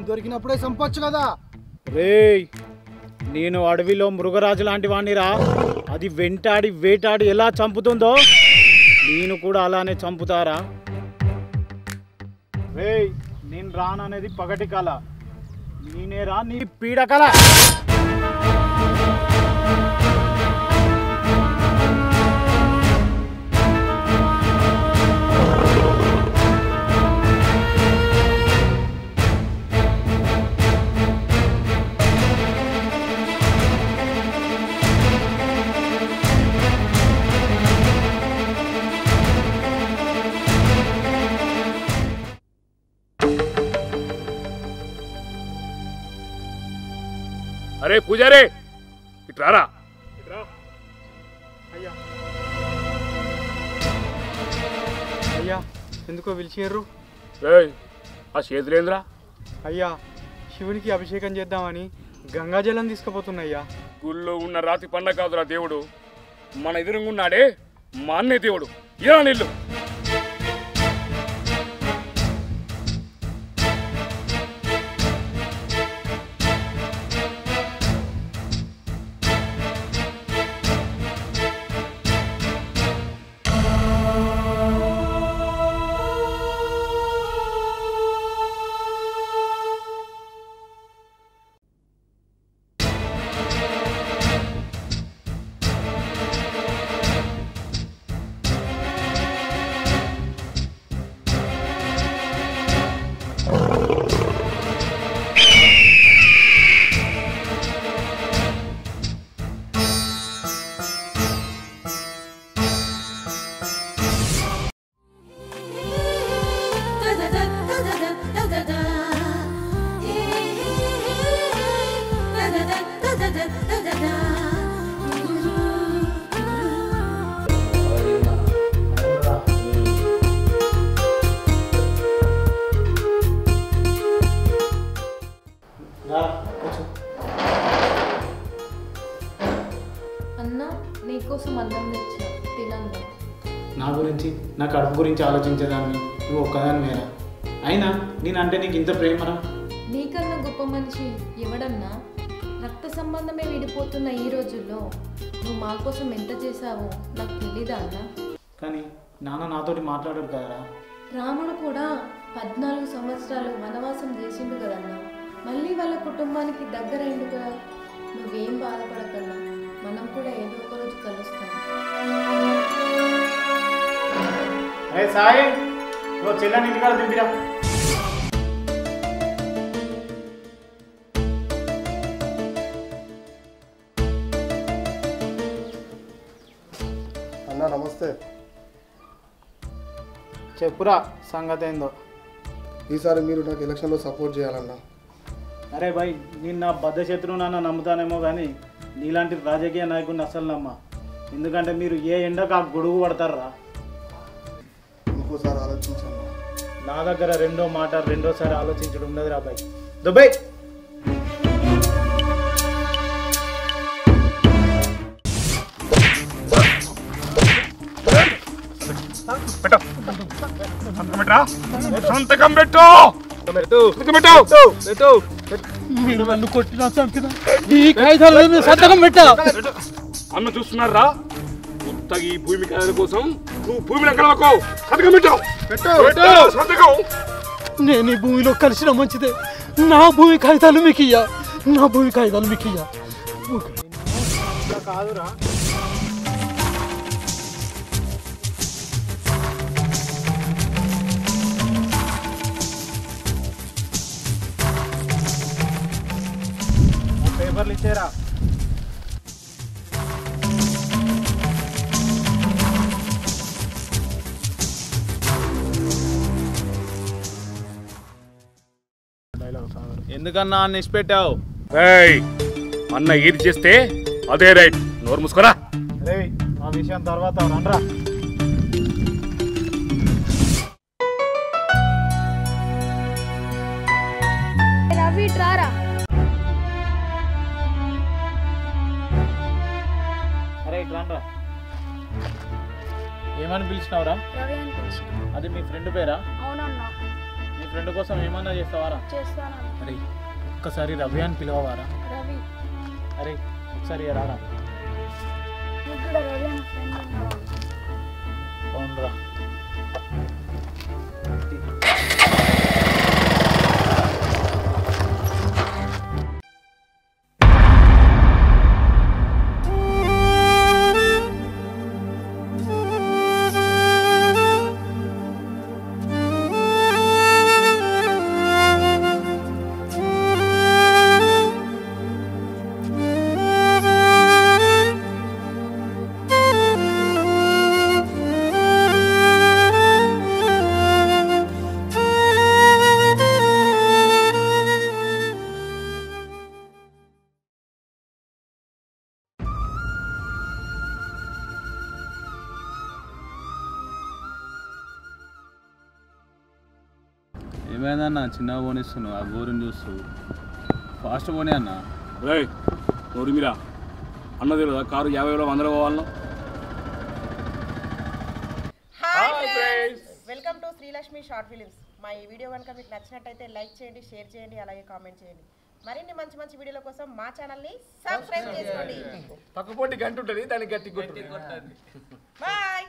దొరికినప్పుడే చంపొచ్చు కదా. రేయ్, నేను అడవిలో మృగరాజు లాంటి వాణ్ణిరా. అది వెంటాడి వేటాడి ఎలా చంపుతుందో నేను కూడా అలానే చంపుతారా? రేయ్, నేను రాననేది పగటి కళ, నేనేరా నీ పీడకల. అరే పూజారే, ఇట్రారా. అయ్యా అయ్యా, ఎందుకో పిలిచారు? ఆ చేతులేంద్రా? అయ్యా, శివునికి అభిషేకం చేద్దామని గంగాజలం తీసుకుపోతున్నాయ్యా. గుళ్ళో ఉన్న రాతి పండ కాదురా దేవుడు, మన ఎదురుగున్నాడే మా అన్నయ్య దేవుడు. ఇలా నీళ్ళు నా గురించి, నా కడుపు గురించి ఆలోచించేదాన్ని నువ్వు ఒక్కదాని వేరా. అయినా నేనంటే నీకు ఇంత ప్రేమరా? నీకన్నా గొప్ప మనిషి ఎవడన్నా? రక్త సంబంధమే విడిపోతున్న ఈ రోజుల్లో నువ్వు మా కోసం ఎంత చేశావో నాకు తెలీదా అన్న? కానీ నాన్న నాతోటి మాట్లాడాడు కదరా. రాముడు కూడా 14 సంవత్సరాలు వనవాసం చేసిండు కదన్నా. మళ్ళీ వాళ్ళ కుటుంబానికి దగ్గరైండు కదా. నువ్వేం బాధపడకన్నా, మనం కూడా ఏదో ఒక రోజు కలుస్తాం. అరే సాయి, నువ్వు చెల్లని ఇంటికాడ దింపిరా. అన్నా నమస్తే. చెప్పురా సంగతి ఏందో. ఈసారి మీరు నాకు ఎలక్షన్లో సపోర్ట్ చేయాలన్నా. అరే భాయ్, నేను నా బద్ధశత్రువు నాన్న నమ్ముతానేమో కానీ నీలాంటి రాజకీయ నాయకుడిని అసలు నమ్మ. ఎందుకంటే మీరు ఏ ఎండకు ఆ గొడుగు పడతారా. ఇంకోసారి ఆలోచించండి. నా దగ్గర రెండోసారి ఆలోచించడం ఉన్నది రా భాయ్. దుబాయ్ సంతకం పెట్టు. మీరు నన్ను కొట్టినా చంపినా ఈ కాగితాల మీద సంతకం పెట్టా. అన్న చూస్తున్నారా, కొత్తగా ఈ భూమి కాయల కోసం నువ్వు భూమిని ఎక్కడకు సంతకం పెట్టు. సంతకం. నేను ఈ భూమిలో కలిసిన మంచిదే. నా భూమి కాగితాలు మీకు ఇయ్యా, నా భూమి కాగితాలు మీకు ఇయ్యా. కాదురా, పేపర్లు ఇచ్చారా? ఎందుకన్నా అన్న ఇచ్చిపెట్టావు? అన్న ఏది చేస్తే అదే రైట్. నోరు మూసుకోరా. ఆ విషయం తర్వాత రండ్రా. రవి ట్రారా. అరే రండ్రా. ఏమని పిలిచినావురా? రవి అని పిలిచిన. అది మీ ఫ్రెండ్ పేరా? అవునన్నా. మీ ఫ్రెండ్ కోసం ఏమన్నా చేస్తావారా? చేస్తానన్న. అరే ఒక్కసారి రవి అని పిలవవారా? రవి అరే ఒకసారి రారా. నీకు కూడా రవి అన్న ఫ్రెండ్ ఉన్నాడు. అవునరా. ఏమైందన్న చిన్నగా పోనిస్తున్నావు? ఆ బోరుని చూస్తూ ఫాస్ట్ పోనీ అన్న. రే నోరిమిరా అన్నది లేదా కారు 50లో 100 పోవాలను. Welcome to Srilakshmi short films. మా ఈ వీడియో కనుక మీకు నచ్చినట్టయితే లైక్ చేయండి, షేర్ చేయండి, అలాగే కామెంట్ చేయండి. మరిన్ని మంచి మంచి వీడియోల కోసం మా ఛానల్ని సబ్స్క్రైబ్ చేసుకోండి. పక్కపొట్టి గంట ఉంటుంది, దానికి గట్టి కొట్టు. బాయ్.